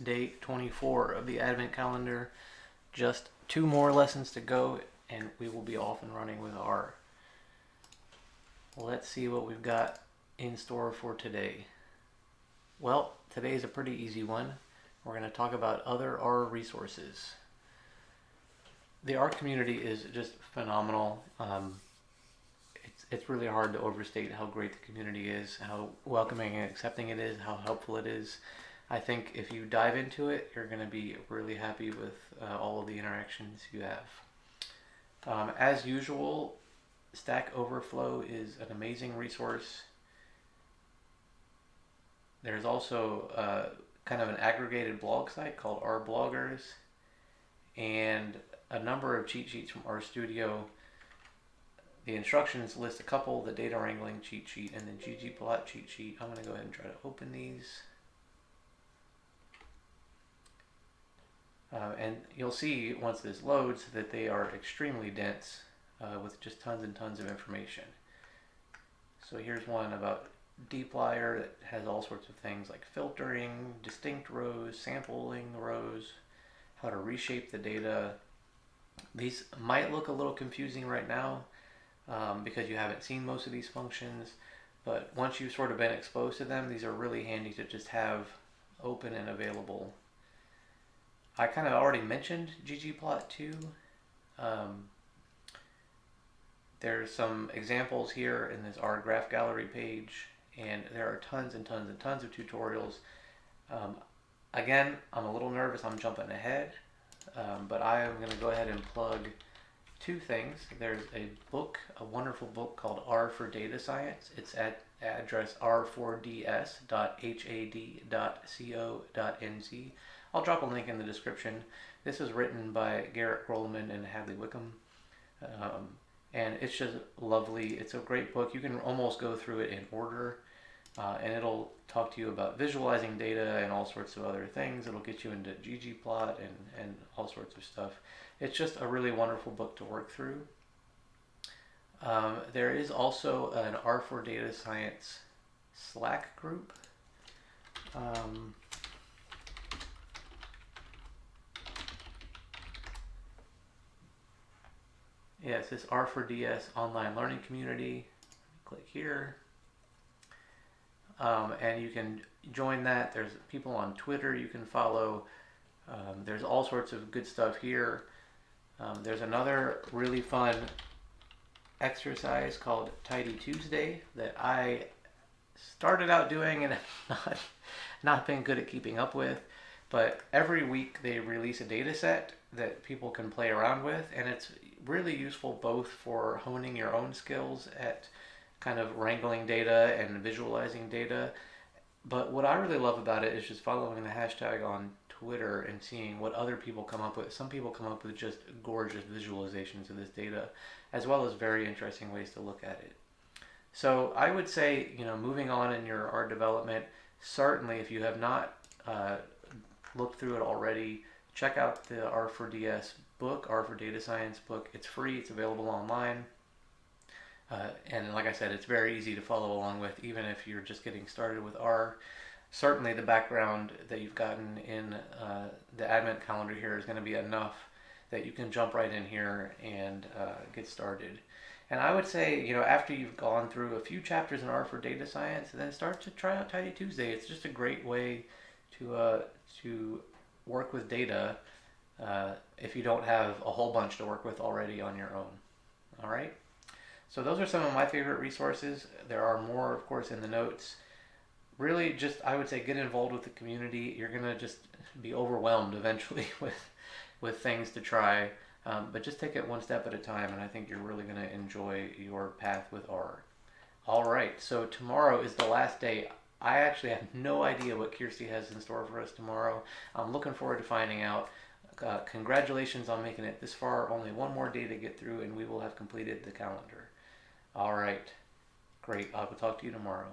day 24 of the Advent calendar. Just 2 more lessons to go, and we will be off and running with R. Let's see what we've got in store for today. Well, today's a pretty easy one. We're going to talk about other R resources. The R community is just phenomenal. It's really hard to overstate how great the community is, how welcoming and accepting it is, how helpful it is. I think if you dive into it, you're going to be really happy with all of the interactions you have. As usual, Stack Overflow is an amazing resource. There's also kind of an aggregated blog site called R Bloggers, and a number of cheat sheets from RStudio. The instructions list a couple, the data wrangling cheat sheet and the ggplot cheat sheet. I'm going to go ahead and try to open these. And you'll see once this loads that they are extremely dense with just tons and tons of information. So here's one about dplyr that has all sorts of things like filtering, distinct rows, sampling rows, how to reshape the data. These might look a little confusing right now because you haven't seen most of these functions, but once you've sort of been exposed to them, these are really handy to just have open and available. I kind of already mentioned ggplot too. There's some examples here in this R graph gallery page, and there are tons and tons and tons of tutorials. Again, I'm a little nervous, I'm jumping ahead, but I am going to go ahead and plug two things. There's a book, a wonderful book called R for Data Science. It's at address r4ds.had.co.nz. I'll drop a link in the description. This is written by Garrett Grolman and Hadley Wickham. And it's just lovely. It's a great book. You can almost go through it in order, and it'll talk to you about visualizing data and all sorts of other things. It'll get you into ggplot and all sorts of stuff. It's just a really wonderful book to work through. There is also an R4 Data Science Slack group. Yeah, it says R4DS Online Learning Community. Click here. And you can join that. There's people on Twitter you can follow. There's all sorts of good stuff here. There's another really fun exercise called Tidy Tuesday that I started out doing and not been good at keeping up with. But every week they release a data set that people can play around with, and it's really useful both for honing your own skills at kind of wrangling data and visualizing data. But what I really love about it is just following the hashtag on Twitter and seeing what other people come up with. Some people come up with just gorgeous visualizations of this data, as well as very interesting ways to look at it. So I would say, moving on in your art development, certainly if you have not looked through it already, check out the R4DS book, R for Data Science book. It's free, it's available online. And like I said, it's very easy to follow along with, even if you're just getting started with R. Certainly the background that you've gotten in the Advent calendar here is going to be enough that you can jump right in here and get started. And I would say, after you've gone through a few chapters in R for Data Science, then start to try out Tidy Tuesday. It's just a great way to work with data if you don't have a whole bunch to work with already on your own. All right? So those are some of my favorite resources. There are more, of course, in the notes. Really, just I would say get involved with the community. You're going to just be overwhelmed eventually with things to try. But just take it one step at a time, and I think you're really going to enjoy your path with R. All right, so tomorrow is the last day. I actually have no idea what Kiirsti has in store for us tomorrow. I'm looking forward to finding out. Congratulations on making it this far. Only one more day to get through, and we will have completed the calendar. All right, great. I will talk to you tomorrow.